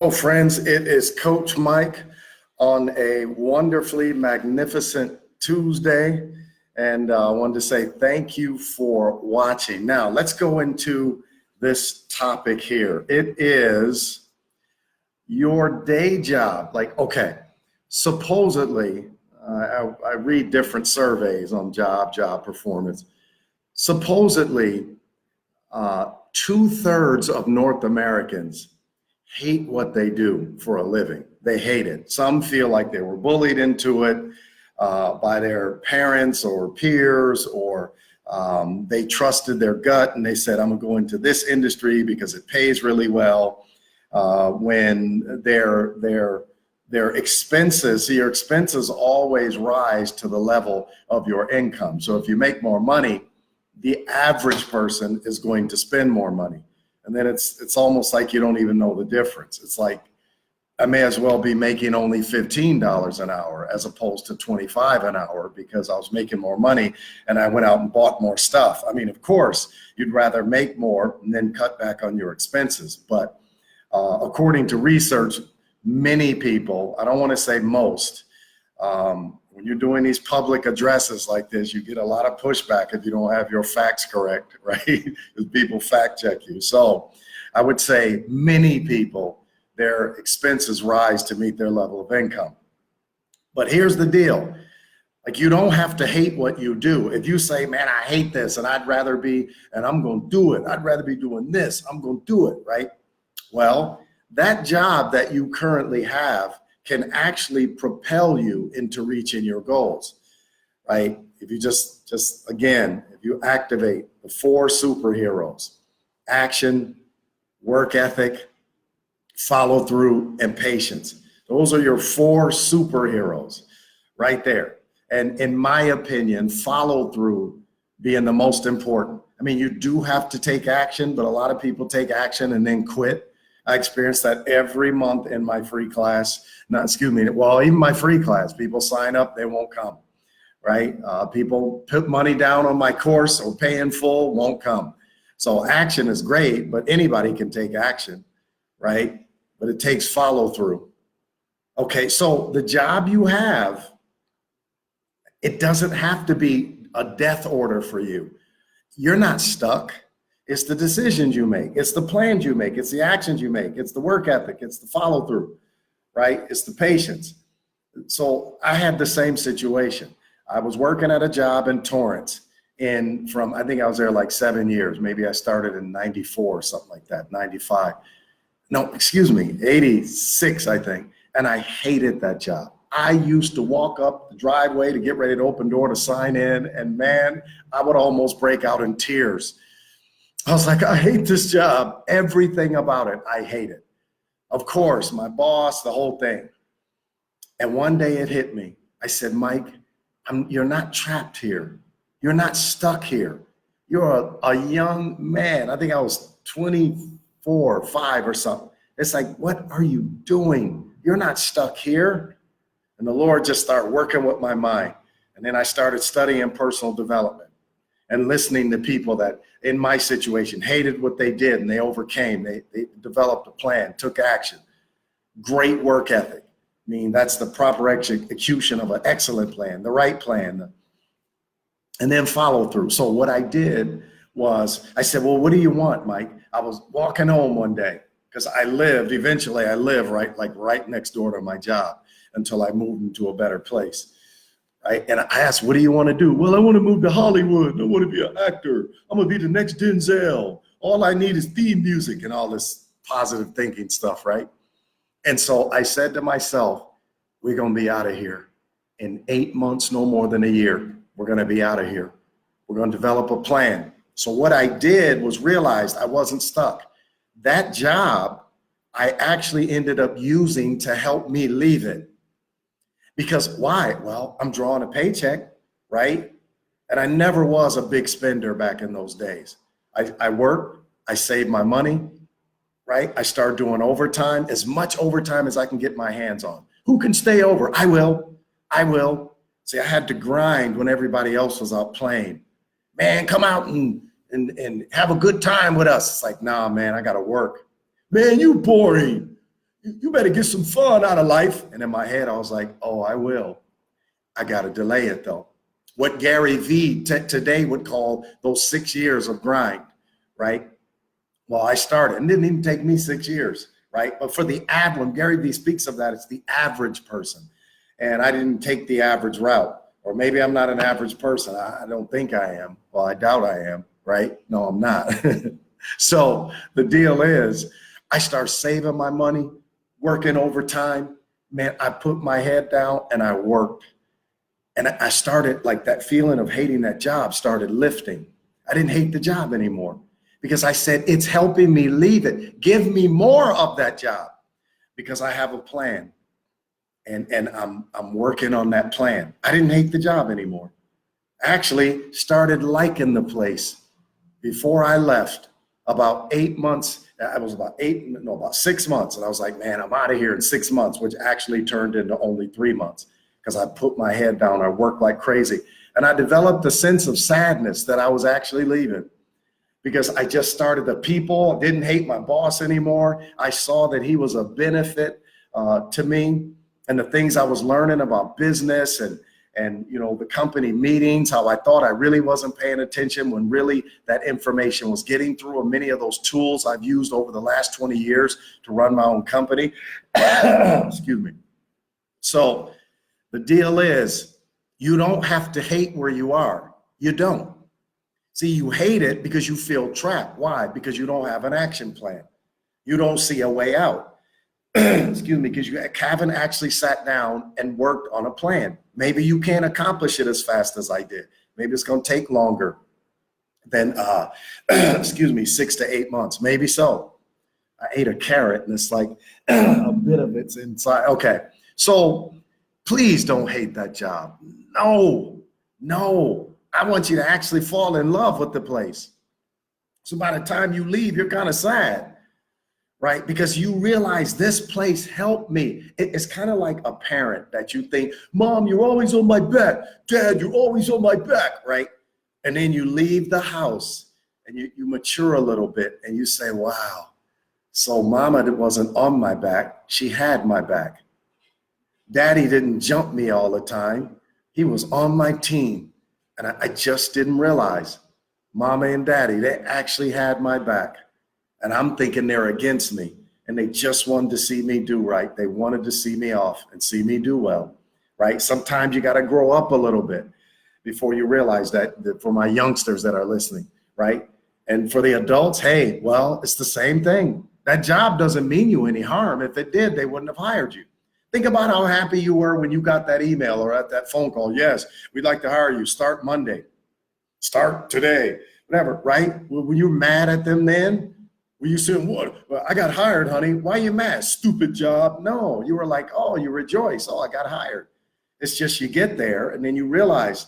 Oh, friends, it is Coach Mike on a wonderfully magnificent Tuesday. And I wanted to say thank you for watching. Now, let's go into this topic here. It is your day job. Like, okay, supposedly, I read different surveys on job performance. Supposedly, 2/3 of North Americans hate what they do for a living. They hate it. Some feel like they were bullied into it by their parents or peers, or they trusted their gut and they said, I'm going to go into this industry because it pays really well. When their expenses, see, your expenses always rise to the level of your income. So if you make more money, the average person is going to spend more money. And then it's almost like you don't even know the difference. It's like I may as well be making only $15 an hour as opposed to 25 an hour because I was making more money and I went out and bought more stuff. I mean, of course, you'd rather make more and then cut back on your expenses. But according to research, many people, I don't want to say most, when you're doing these public addresses like this, you get a lot of pushback if you don't have your facts correct, right? Because people fact check you. So I would say many people, their expenses rise to meet their level of income. But here's the deal. Like, you don't have to hate what you do. If you say, man, I hate this and I'd rather be, and I'm going to do it. I'd rather be doing this. I'm going to do it, right? Well, that job that you currently have can actually propel you into reaching your goals, right? If you just again, if you activate the 4 superheroes: action, work ethic, follow through, and patience. Those are your 4 superheroes right there. And in my opinion, follow through being the most important. I mean, you do have to take action, but a lot of people take action and then quit. I experience that every month in my free class. Even my free class, people sign up, they won't come, right? People put money down on my course or pay in full, won't come. So action is great, but anybody can take action, right? But it takes follow through. Okay, so the job you have, it doesn't have to be a death order for you. You're not stuck. It's the decisions you make. It's the plans you make. It's the actions you make. It's the work ethic. It's the follow through, right? It's the patience. So I had the same situation. I was working at a job in Torrance I think I was there like 7 years. Maybe I started in 94 or something like that, 95. No, excuse me, 86, I think. And I hated that job. I used to walk up the driveway to get ready to open door to sign in. And man, I would almost break out in tears. I was like, I hate this job. Everything about it, I hate it. Of course, my boss, the whole thing. And one day it hit me. I said, Mike, you're not trapped here. You're not stuck here. You're a young man. I think I was 24, 5 or something. It's like, what are you doing? You're not stuck here. And the Lord just started working with my mind. And then I started studying personal development and listening to people that in my situation hated what they did and they overcame. They developed a plan, took action. Great work ethic. I mean, that's the proper execution of an excellent plan, the right plan, and then follow through. So what I did was I said, well, what do you want, Mike? I was walking home one day because eventually I live right next door to my job until I moved into a better place. Right? And I asked, what do you want to do? Well, I want to move to Hollywood. I want to be an actor. I'm going to be the next Denzel. All I need is theme music and all this positive thinking stuff, right? And so I said to myself, we're going to be out of here in 8 months, no more than a year. We're going to be out of here. We're going to develop a plan. So what I did was realized I wasn't stuck. That job, I actually ended up using to help me leave it. Because why? Well, I'm drawing a paycheck, right? And I never was a big spender back in those days. I worked, I saved my money, right? I started doing overtime, as much overtime as I can get my hands on. Who can stay over? I will. See, I had to grind when everybody else was out playing. Man, come out and have a good time with us. It's like, nah, man, I got to work. Man, you boring. You better get some fun out of life. And in my head, I was like, oh, I will. I got to delay it though. What Gary Vee today would call those 6 years of grind, right? Well, I started, and it didn't even take me 6 years, right? But for the when Gary Vee speaks of that, it's the average person. And I didn't take the average route. Or maybe I'm not an average person. I don't think I am. Well, I doubt I am, right? No, I'm not. So the deal is, I start saving my money, working overtime. Man, I put my head down and I worked. And I started, like, that feeling of hating that job started lifting. I didn't hate the job anymore because I said, it's helping me leave it. Give me more of that job because I have a plan. And I'm working on that plan. I didn't hate the job anymore. Actually started liking the place. Before I left, about 8 months, about 6 months. And I was like, man, I'm out of here in 6 months, which actually turned into only 3 months because I put my head down. I worked like crazy. And I developed a sense of sadness that I was actually leaving because I just started the people. I didn't hate my boss anymore. I saw that he was a benefit to me. And the things I was learning about business and the company meetings, how I thought I really wasn't paying attention when really that information was getting through. And many of those tools I've used over the last 20 years to run my own company. Excuse me. So the deal is, you don't have to hate where you are. You don't. See, you hate it because you feel trapped. Why? Because you don't have an action plan. You don't see a way out. Excuse me, because you haven't actually sat down and worked on a plan. Maybe you can't accomplish it as fast as I did. Maybe it's going to take longer than, 6 to 8 months. Maybe so. I ate a carrot and it's like a bit of it's inside. Okay, so please don't hate that job. No. I want you to actually fall in love with the place. So by the time you leave, you're kind of sad. Right? Because you realize this place helped me. It's kind of like a parent that you think, Mom, you're always on my back. Dad, you're always on my back, right? And then you leave the house and you mature a little bit and you say, wow, so Mama wasn't on my back. She had my back. Daddy didn't jump me all the time. He was on my team. And I just didn't realize Mama and Daddy, they actually had my back. And I'm thinking they're against me and they just wanted to see me do right. They wanted to see me off and see me do well, right? Sometimes you got to grow up a little bit before you realize that for my youngsters that are listening, right? And for the adults, hey, well, it's the same thing. That job doesn't mean you any harm. If it did, they wouldn't have hired you. Think about how happy you were when you got that email or at that phone call. Yes, we'd like to hire you. Start Monday. Start today. Whatever, right? Were you mad at them then? Were you saying, what? Well, I got hired, honey. Why are you mad? Stupid job. No, you were like, oh, you rejoice. Oh, I got hired. It's just you get there and then you realize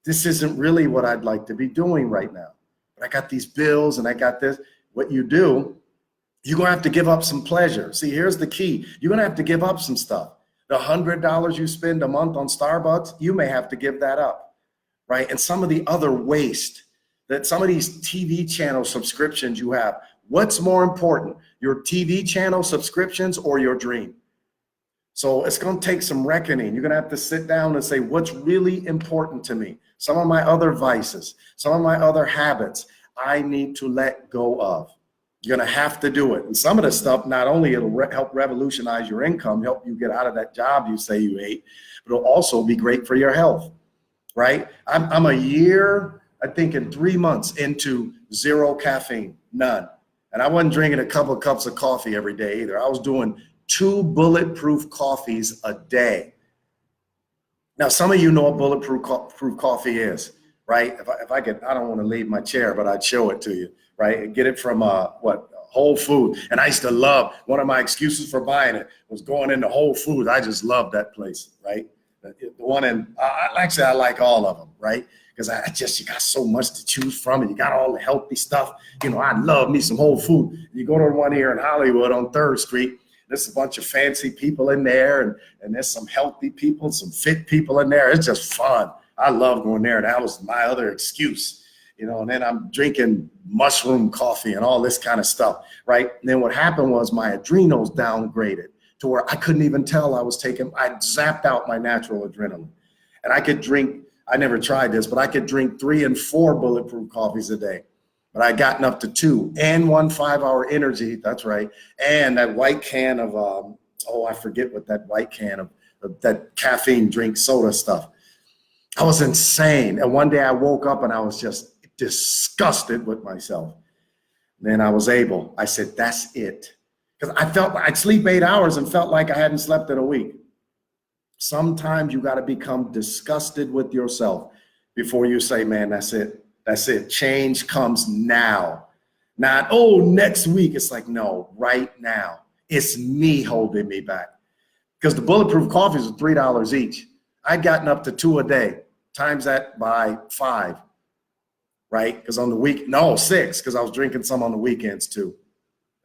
this isn't really what I'd like to be doing right now. But I got these bills and I got this. What you do, you're going to have to give up some pleasure. See, here's the key. You're going to have to give up some stuff. The $100 you spend a month on Starbucks, you may have to give that up, right? And some of the other waste that some of these TV channel subscriptions you have. What's more important, your TV channel subscriptions or your dream? So it's going to take some reckoning. You're going to have to sit down and say, what's really important to me? Some of my other vices, some of my other habits, I need to let go of. You're going to have to do it. And some of the stuff, not only it'll help revolutionize your income, help you get out of that job you say you hate, but it'll also be great for your health, right? I'm a year, I think in 3 months into zero caffeine, none. And I wasn't drinking a couple of cups of coffee every day either. I was doing 2 bulletproof coffees a day. Now, some of you know what bulletproof coffee is, right? If I could, I don't want to leave my chair, but I'd show it to you, right? Get it from Whole Foods. And I used to love, one of my excuses for buying it was going into Whole Foods. I just loved that place, right? The one in, actually, I like all of them, right? Because you got so much to choose from and you got all the healthy stuff. You know, I love me some Whole Food. You go to one here in Hollywood on 3rd Street, there's a bunch of fancy people in there and there's some healthy people, some fit people in there. It's just fun. I love going there. That was my other excuse, you know, and then I'm drinking mushroom coffee and all this kind of stuff, right? And then what happened was my adrenals downgraded. to where I couldn't even tell I zapped out my natural adrenaline. And I could drink, I never tried this, but I could drink 3 and 4 bulletproof coffees a day. But I gotten up to 2 and 1 5-hour energy. That's right. And that white can of, I forget what that white can of that caffeine drink soda stuff. I was insane. And one day I woke up and I was just disgusted with myself. Then I said, that's it. Because I felt I'd sleep 8 hours and felt like I hadn't slept in a week. Sometimes you got to become disgusted with yourself before you say, man, that's it. That's it. Change comes now. Not, next week. It's like, no, right now. It's me holding me back. Because the bulletproof coffees are $3 each. I'd gotten up to 2 a day, times that by 5, right? Because on the 6, because I was drinking some on the weekends too.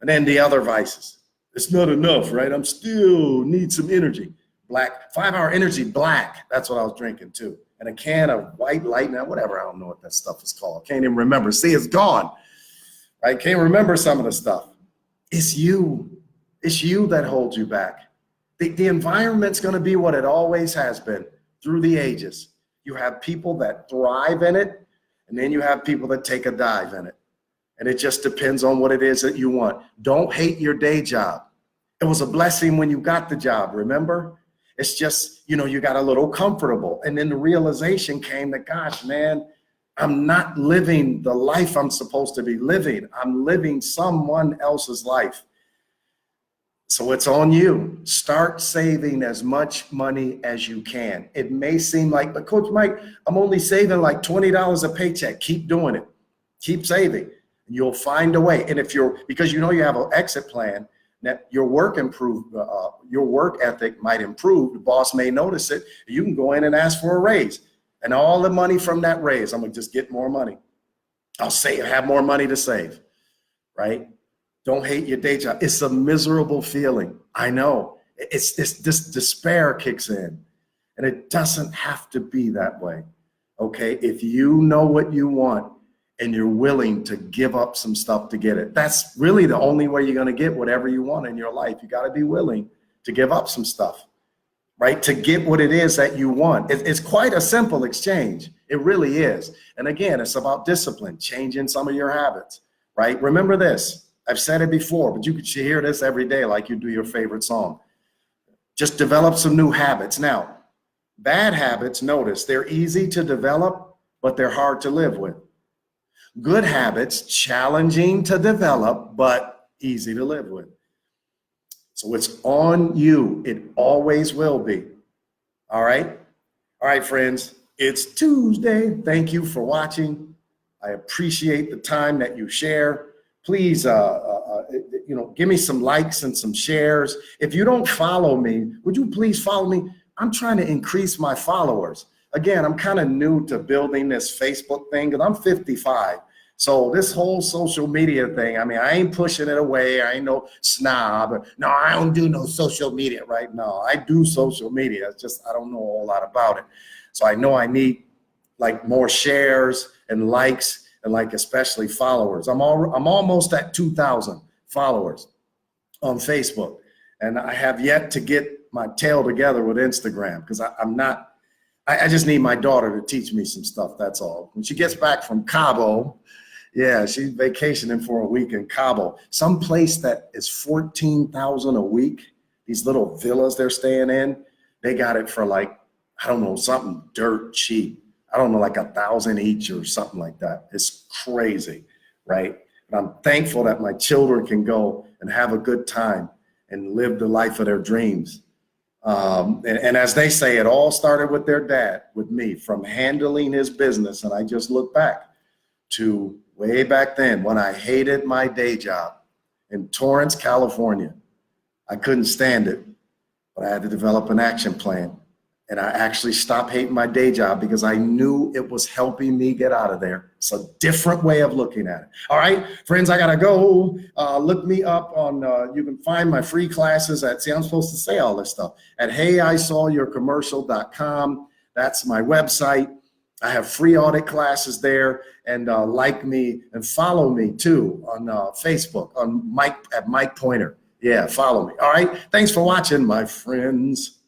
And then the other vices. It's not enough, right? I'm still need some energy. Black, 5-hour energy black. That's what I was drinking too. And a can of White Lightning, whatever. I don't know what that stuff is called. Can't even remember. See, it's gone. I can't remember some of the stuff. It's you. It's you that holds you back. The environment's going to be what it always has been through the ages. You have people that thrive in it, and then you have people that take a dive in it. And it just depends on what it is that you want. Don't hate your day job. It was a blessing when you got the job, remember? It's just, you got a little comfortable. And then the realization came that, gosh, man, I'm not living the life I'm supposed to be living. I'm living someone else's life. So it's on you. Start saving as much money as you can. It may seem like, but Coach Mike, I'm only saving like $20 a paycheck. Keep doing it. Keep saving. You'll find a way. And because you have an exit plan, that your work ethic might improve. The boss may notice it. You can go in and ask for a raise. And all the money from that raise, I'm going to just get more money. I'll have more money to save, right? Don't hate your day job. It's a miserable feeling. I know. This despair kicks in. And it doesn't have to be that way, okay? If you know what you want and you're willing to give up some stuff to get it, that's really the only way you're going to get whatever you want in your life. You got to be willing to give up some stuff, right? To get what it is that you want. It's quite a simple exchange. It really is. And again, it's about discipline, changing some of your habits, right? Remember this. I've said it before, but you should hear this every day like you do your favorite song. Just develop some new habits. Now, bad habits, notice, they're easy to develop, but they're hard to live with. Good habits, challenging to develop, but easy to live with. So it's on you. It always will be. All right? All right, friends, it's Tuesday. Thank you for watching. I appreciate the time that you share. Please, give me some likes and some shares. If you don't follow me, would you please follow me? I'm trying to increase my followers. Again, I'm kind of new to building this Facebook thing because I'm 55. So this whole social media thing, I ain't pushing it away. I ain't no snob. No, I don't do no social media right now. I do social media. It's just I don't know a whole lot about it. So I know I need like more shares and likes and like especially followers. I'm almost at 2,000 followers on Facebook. And I have yet to get my tail together with Instagram because I just need my daughter to teach me some stuff, that's all. When she gets back from Cabo, she's vacationing for a week in Cabo, some place that is $14,000 a week. These little villas they're staying in, they got it for like, I don't know, something dirt cheap. I don't know, like 1,000 each or something like that. It's crazy, right? And I'm thankful that my children can go and have a good time and live the life of their dreams. And as they say, it all started with their dad, with me, from handling his business. And I just look back to way back then when I hated my day job in Torrance, California. I couldn't stand it, but I had to develop an action plan. And I actually stopped hating my day job because I knew it was helping me get out of there. It's a different way of looking at it. All right, friends, I got to go. Look me up on, you can find my free classes at, I'm supposed to say all this stuff, at heyisawyourcommercial.com. That's my website. I have free audit classes there, and like me and follow me too on Facebook, on Mike Pointer. Yeah, follow me. All right. Thanks for watching, my friends.